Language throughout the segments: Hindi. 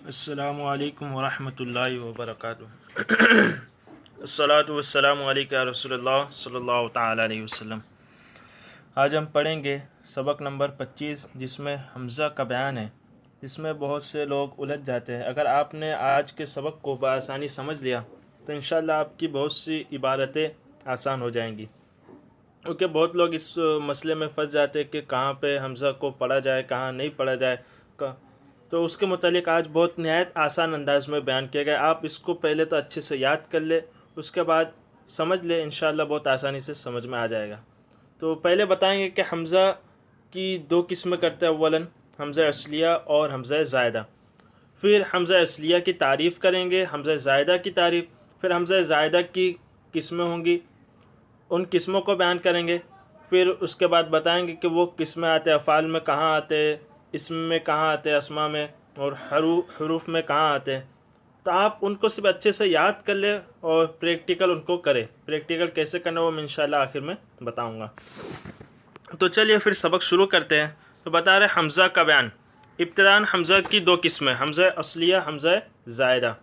अस्सलामु अलैकुम वरहमतुल्लाहि वबरकातुहू। अस्सलातु वस्सलामु अलैका या रसूलल्लाह सल्लल्लाहु तआला अलैहि वसल्लम। आज हम पढ़ेंगे सबक नंबर 25, जिसमें हमज़ा का बयान है। इसमें बहुत से लोग उलझ जाते हैं। अगर आपने आज के सबक को बआसानी समझ लिया तो इंशाअल्लाह आपकी बहुत सी इबारतें आसान हो जाएंगी। क्योंकि बहुत लोग इस मसले में फंस जाते हैं कि कहाँ पे हमज़ा को पढ़ा जाए, कहाँ नहीं पढ़ा जाए तो उसके मुतालिक आज बहुत नहायत आसान अंदाज में बयान किया गया। आप इसको पहले तो अच्छे से याद कर ले, उसके बाद समझ ले, इंशाअल्लाह बहुत आसानी से समझ में आ जाएगा। तो पहले बताएंगे कि हमज़ा की दो किस्में करते हैं। अव्वलन हमज़ा असलिया और हमज़ा ज़ायदा। फिर हमज़ा असलिया की तारीफ़ करेंगे, हमज़ा ज़ायदा की तारीफ़। फिर हमज़ा ज़ायदा की किस्में होंगी, उन किस्मों को बयान करेंगे। फिर उसके बाद बताएंगे कि वो किस्में आते हैं अफ़ाल में कहाँ आते हैं, इसम में कहाँ आते हैं, अस्मा में, और हरूफ में कहाँ आते हैं। तो आप उनको सिर्फ अच्छे से याद कर ले और प्रैक्टिकल उनको करें। प्रैक्टिकल कैसे करना वो मैं इंशाल्लाह आखिर में बताऊंगा। तो चलिए फिर सबक शुरू करते हैं। तो बता रहे हमज़ा का बयान। इब्तिदान हमज़ा की दो किस्में, हमज़ा असलिया, हमज़ा ज़ायदा।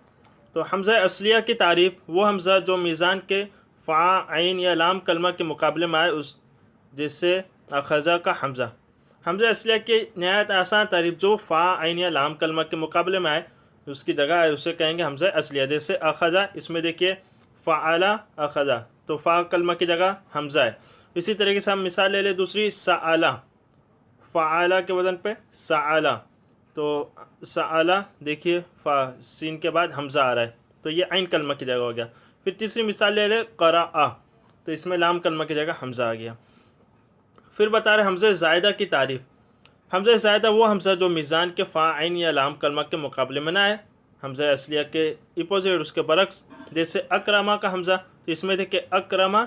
तो हमज़ा असलिया की तारीफ़ वो हमज़ा जो मीज़ान के फ़ा, आइन या लाम कलमा के मुकाबले में आए, उस जैसे अखज़ा का हमज़ा। हमज़ा असलिया की नहायत आसान तारीफ़ जो फ़ा, आइन या लाम कलमा के मुकाबले में आए, उसकी जगह आए, उसे कहेंगे हमज़ा असलिया। जैसे अखज़ा, इसमें देखिए फ़अला अखज़ा, तो फ़ा कलमा की जगह हमज़ा है। इसी तरीके से हम मिसाल ले लें दूसरी, सअला, फ़अला के वज़न पे सअला, तो सअला देखिए फ़ा सीन के बाद हमज़ा आ रहा है, तो ये आइन कलमा की जगह हो गया। फिर तीसरी मिसाल ले लें क़रअ, तो इसमें लाम कलमा की जगह हमज़ा आ गया। फिर बता रहे हमज़ा ज़ायदा की तारीफ़। हमज़ा ज़ायदा वो हमज़ा जो मीज़ान के फ़ा, आइन या लाम कलमा के मुकाबले में ना आए, हमज़ा असलिया के अपोजिट, उसके बरक्स। जैसे अकरमा का हमज़ा, तो इसमें देखिए अकरमा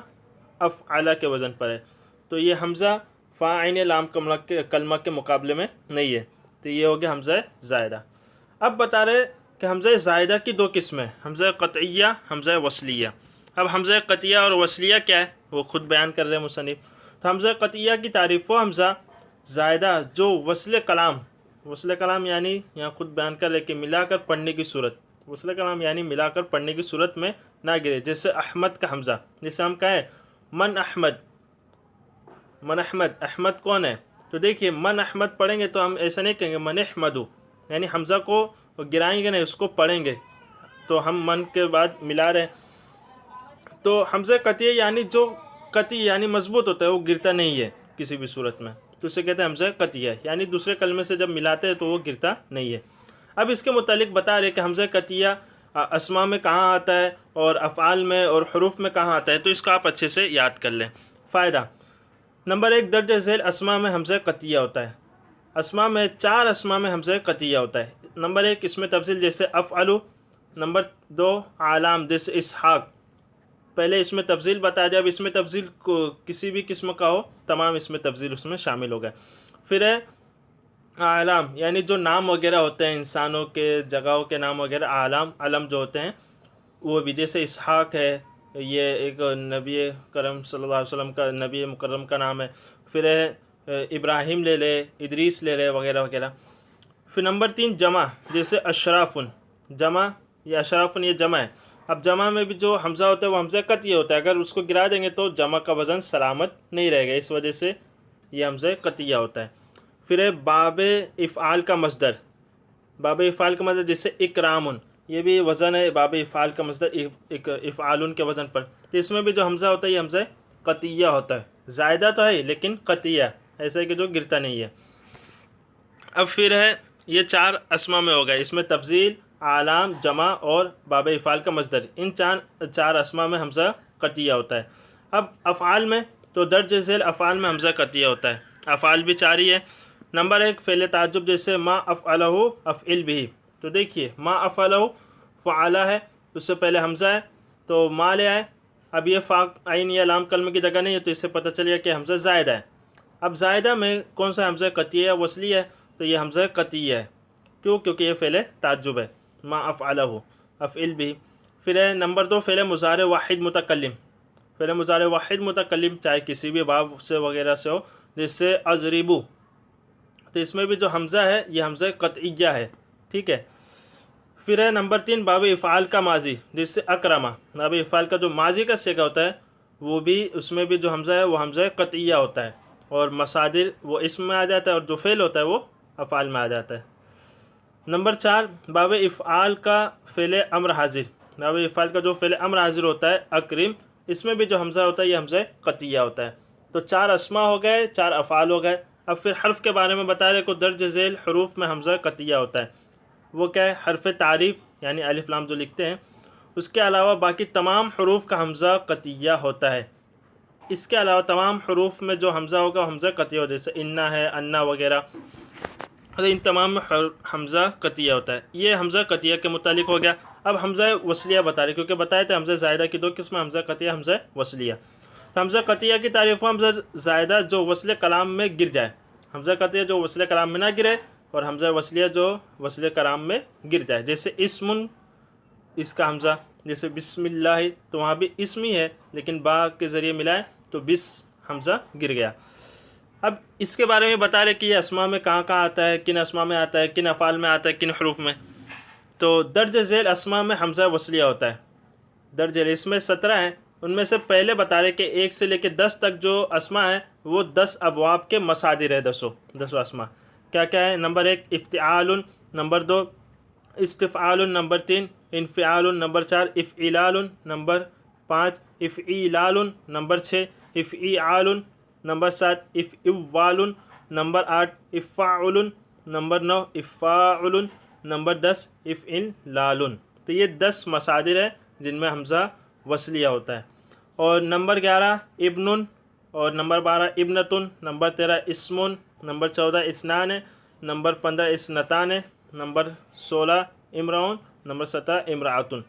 अफ़अला के वज़न पर है, तो ये हमज़ा फ़ा, आइन या लाम कलमा के मुकाबले में नहीं है, तो ये हो गया हमज़ा ज़ायदा। अब बता रहे कि हमज़ा ज़ायदा की दो किस्में, हमज़ा क़तइया, हमज़ा वस्लिया। अब हमज़ा क़तइया और वस्लिया क्या है वो खुद बयान कर रहे हैं मुसन्निफ़। तो हमज़ा क़तइया की तारीफ़ वो हमज़ा ज़ायदा जो वस्ल कलाम यानी यहाँ खुद बयान कर रहे कि मिलाकर पढ़ने की सूरत, वस्ल कलाम यानी मिलाकर पढ़ने की सूरत में ना गिरे। जैसे अहमद का हमज़ा, जैसे हम कहें मन अहमद, मन अहमद, अहमद कौन है, तो देखिए मन अहमद पढ़ेंगे तो हम ऐसा नहीं कहेंगे मन अहमदु, यानी हमज़ा को गिराएंगे नहीं, उसको पढ़ेंगे, तो हम मन के बाद मिला रहे हैं। तो हमज़ा क़तई यानी जो कती यानी मजबूत होता है, वो गिरता नहीं है किसी भी सूरत में, तो उसे कहते हैं हमज़ा क़तिया, यानी दूसरे कलमे से जब मिलाते हैं तो वो गिरता नहीं है। अब इसके मुतालिक बता रहे कि हमज़ा क़तिया अस्मा में कहाँ आता है और अफ़आल में और हरूफ में कहाँ आता है, तो इसको आप अच्छे से याद कर लें। फ़ायदा नंबर 1, दर्ज झेल अस्मा में हमज़ा क़तिया होता है। अस्मा में 4 अस्मा में हमज़ा क़तिया होता है। नंबर 1 इसमें तफसील, जैसे अफ़अलु। नंबर 2 आलाम, जैसे इसहाक़। पहले इसमें तफसील बता दिया, अब इसमें तफसील को किसी भी किस्म का हो, तमाम इसमें तफसील उसमें शामिल हो गए। फिर है आलाम, यानी जो नाम वगैरह होते हैं इंसानों के, जगहों के नाम वगैरह, आलाम अलम जो होते हैं वो भी। जैसे इसहाक़ है, ये एक नबी करम सल्लल्लाहु अलैहि वसल्लम का, नबी मुकर्रम का नाम है। फिर है इब्राहिम ले ले, इदरीस ले ले, वगैरह वगैरह। फिर नंबर 3 जमा, जैसे अशराफुन, जमा या अशराफुन ये जमा है। अब जमा में भी जो हमज़ा होता है वो हमज़ा क़तिया होता है, अगर उसको गिरा देंगे तो जमा का वज़न सलामत नहीं रहेगा, इस वजह से ये हमज़ा क़तिया होता है। फिर है बाबे इफ़आल का मसदर, बाबे इफ़आल का मसदर, जैसे इकरामुन, ये भी वज़न है बाबे इफ़आल का मसदर इफ़आलुन के वज़न पर, तो इसमें भी जो हमज़ा होता है ये हमज़ा क़तिया होता है। ज़ायदा तो है लेकिन क़तिया, ऐसा है कि जो गिरता नहीं है। अब फिर है ये 4 अस्मा में हो गए, इसमें तफजील, आलाम, जमा और बाब इफ़ाल का मसदर, इन चार अस्मा में हमज़ा क़तिया होता है। अब अफ़आल में तो दर्ज झेल अफ़आल में हमज़ा क़तिया होता है। अफ़आल भी 4 ही है। नंबर 1 फ़ेल ताज्जुब, जैसे मा अफ़अलहु अफ़इल बिही, तो देखिए मा अफ़अलहु फ़अला है, उससे पहले हमज़ा है तो मा ले आए। अब ये फ़ा, आइन या लाम कलमे की जगह नहीं है, तो इससे पता चलिए कि हमज़ा ज़ायदा है। अब ज़ायदा में कौन सा हमज़ा क़तिया या वस्ली है, तो ये हमज़ा क़तिया है। क्यों? क्योंकि ये फ़ेल ताज्जुब है, मा अफ़अलहु अफ़इल बिही। फिर है नंबर 2 फ़ेल मुज़ारे वाहिद मुतकल्लिम, फ़ेल मुज़ारे वाहिद मुतकल्लिम चाहे किसी भी बाब से वगैरह से हो, जैसे अज़रिबू, तो इसमें भी जो हमज़ा है ये हमज़ा क़तइया है, ठीक है। फिर है नंबर 3 बाब इफ़ाल का माजी, जिससे अकरमा। बाब इफ़ाल का जो माजी का सीगा होता है वो भी, उसमें भी जो हमज़ा है वो हमज़ा क़तिया होता है, और मसादिर वो इसम में आ जाता है, और जो फ़ेल होता है वो अफ़ाल में आ जाता है। नंबर 4 बाब इफ़ाल का फ़ेल अम्र हाजिर। बाब इफ़ाल का जो फ़ेल अम्र हाजिर होता है अक्रिम, इसमें भी जो हमज़ा होता है ये हमज़ा क़तिया होता है। तो 4 अस्मा हो गए, 4 अफ़ाल हो गए। अब फिर हर्फ़ के बारे में बता रहे को दर्ज झेल हरूफ में हमज़ा क़तिया होता है। वो क्या है? हर्फ़ तारीफ़ यानी अलिफ लाम जो लिखते हैं, उसके अलावा बाकी तमाम हरूफ का हमज़ा क़तिया होता है। इसके अलावा तमाम हरूफ में जो हमज़ा होगा हमज़ा क़तिया होता है, जैसे इन्ना है, अन्ना वगैरह, तो इन तमाम में हमज़ा क़तिया होता है। ये हमज़ा क़तिया के मुतालिक हो गया। अब हमज़ा वसलिया बता रहे, क्योंकि बताए थे हमज़ा ज़ायदा की 2 किस्म, हमज़ा क़तिया, हमज़ा वसलिया। तो हमज़ा क़तिया की तारीफ़, हमज़ा ज़ायदा जो वस्ल कलाम में गिर जाए, हमज़ा क़तिया जो वस्ल कलाम में ना गिरे, और हमज़ा वसलिया जो वस्ल कलाम में गिर जाए, जैसे इस्मुन, इसका हमज़ा, जैसे बिस्मिल्लाह, तो वहाँ भी इस्म ही है लेकिन बा के ज़रिए मिलाए तो बिस हमज़ा गिर गया। अब इसके बारे में बता रहे कि ये अस्मा में कहाँ कहाँ आता है, किन अस्मा में आता है, किन अफ़ाल में आता है, किन हरूफ में। तो दर्ज झेल अस्मा में हमज़ा वसलिया होता है। दर्ज झेल इसमें 17 हैं, उनमें से पहले बता रहे कि 1 से लेकर 10 तक जो अस्मा है वो 10 अबवाब के मसादिर है। 10 अस्मा क्या क्या है? नंबर 1 इफ्तिआलुन, नंबर 2 इस्तिफ़आलुन, नंबर 3 इन्फ़िआलुन, नंबर 4 इफ़इलालुन, नंबर 5 इफ़इलालुन, नंबर 6 इफ़इआलुन, नंबर 7 इफ़इव्वालुन, नंबर 8 इफ़्फ़ाउलुन, नंबर 9 इफ़्फ़ाउलुन, नंबर 10 इफ़इलालुन। तो ये 10 मसादिर है जिनमें हमज़ा वसलिया होता है। और नंबर 11 इब्नुन, और नंबर 12 इब्नतुन, नंबर 13 इस्मुन, नंबर 14 इस्नान, नंबर 15 इस्नतान, नंबर 16 इमराउन, नंबर 17 इमरातुन।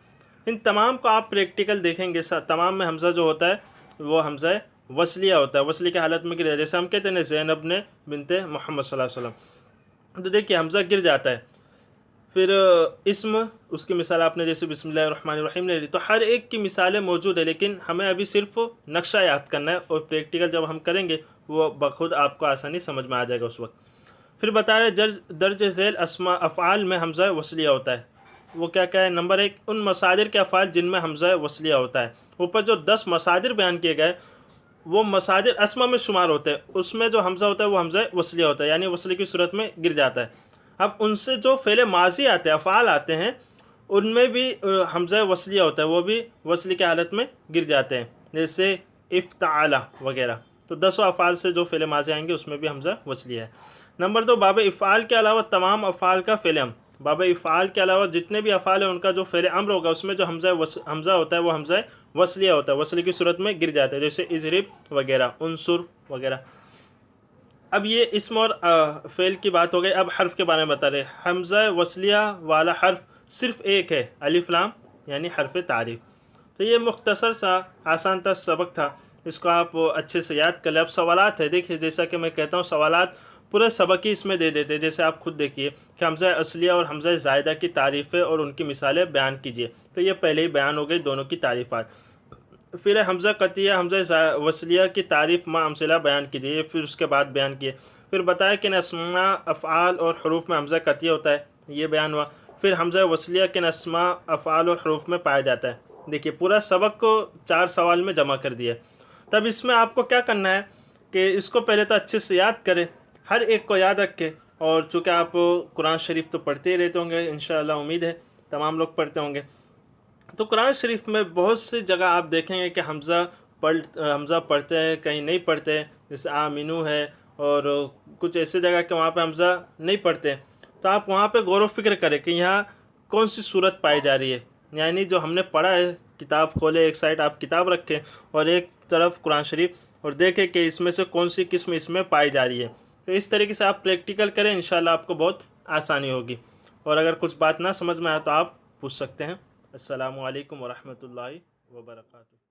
इन तमाम को आप प्रैक्टिकल देखेंगे, तमाम में हमज़ा जो होता है वो हमज़ा वसलिया होता है, वसली की हालत में गिर, जैसे हम कहते हैं ज़ैनब ने बिनते मोहम्मद सल्लल्लाहु अलैहि वसल्लम, तो देखिए हमज़ा गिर जाता है। फिर इस्म, उसकी मिसाल आपने जैसे बिस्मिल्लाहिर्रहमानिर्रहीम ले ली, तो हर एक की मिसालें मौजूद है, लेकिन हमें अभी सिर्फ नक्शा याद करना है, और प्रैक्टिकल जब हम करेंगे वो बखुद आपको आसानी समझ में आ जाएगा उस वक्त। फिर बता रहे दर्ज झेल अस्मा अफ़आल में हमज़ा वसलिया होता है। वो क्या क्या है? नंबर 1 उन मसादिर के अफ़आल जिनमें हमज़ा वसलिया होता है। ऊपर जो 10 मसादिर बयान किए गए वो मसादिर अस्मा में शुमार होते हैं, उसमें जो हमज़ा होता है वो हमज़ा वसलिया होता है, यानी वसली की सूरत में गिर जाता है। अब उनसे जो फ़ेल माजी आते हैं, अफ़आल आते हैं, उनमें भी हमज़ा वसलिया होता है, वो भी वसली की हालत में गिर जाते हैं, जैसे इफ़्ताला वगैरह। तो 10 अफ़आल से जो फ़ेल माजी आएंगे उसमें भी हमज़ा वसलिया है। नंबर 2 बाब इफ़ाल के अलावा तमाम अफ़आल का फ़ेल अम्र। बाब इफ़ाल के अलावा जितने भी अफ़आल हैं उनका जो फ़ेल अम्र होगा उसमें जो हमज़ा होता है वो हमज़ा वसलिया होता है, वसली की सूरत में गिर जाता है, जैसे इज़रिब वगैरह, उनसुर वगैरह। अब ये इस्म और फ़ेल की बात हो गई। अब हर्फ़ के बारे में बता रहे, हमज़ा वसलिया वाला हर्फ़ सिर्फ़ एक है, अलिफ लाम, यानी हर्फ़ तारीफ़। तो ये मुख्तसर सा आसान सा सबक था, इसको आप अच्छे से याद कर लें। अब सवालात है, देखिए जैसा कि मैं कहता हूँ सवालात पूरे सबक ही इसमें दे देते हैं। जैसे आप खुद देखिए कि हमज़ा असलिया और हमज़ा ज़ायदा की तारीफ़ें और उनकी मिसालें बयान कीजिए, तो ये पहले ही बयान हो गई दोनों की तारीफ़ात। फिर हमज़ा क़तिया हमज़ा वसलिया की तारीफ़ मा अमसिला बयान कीजिए, फिर उसके बाद बयान किए। फिर बताया कि अस्मा अफ़आल और हरूफ में हमज़ा क़तिया होता है, ये बयान हुआ। फिर हमज़ा वसलिया के अस्मा अफ़आल और हरूफ में पाया जाता है। देखिए पूरा सबक को 4 सवाल में जमा कर दिया। तब इसमें आपको क्या करना है कि इसको पहले तो अच्छे से याद करें, हर एक को याद रखें। और चूँकि आप कुरान शरीफ तो पढ़ते ही रहते होंगे, इंशाअल्लाह उम्मीद है तमाम लोग पढ़ते होंगे, तो कुरान शरीफ में बहुत सी जगह आप देखेंगे कि हमज़ा पढ़ते हैं, कहीं नहीं पढ़ते हैं, जैसे आमिनू है, और कुछ ऐसे जगह के वहाँ पे हमज़ा नहीं पढ़ते। तो आप वहाँ पे गौर व फिक्र करें कि यहाँ कौन सी सूरत पाई जा रही है, यानी जो हमने पढ़ा है, किताब खोले, एक साइड आप किताब रखें और एक तरफ कुरान शरीफ, और देखें कि इसमें से कौन सी किस्म इसमें पाई जा रही है। तो इस तरीके से आप प्रैक्टिकल करें, इंशाल्लाह आपको बहुत आसानी होगी। और अगर कुछ बात ना समझ में आए तो आप पूछ सकते हैं। अस्सलामु अलैकुम व रहमतुल्लाहि व बरकातुहू।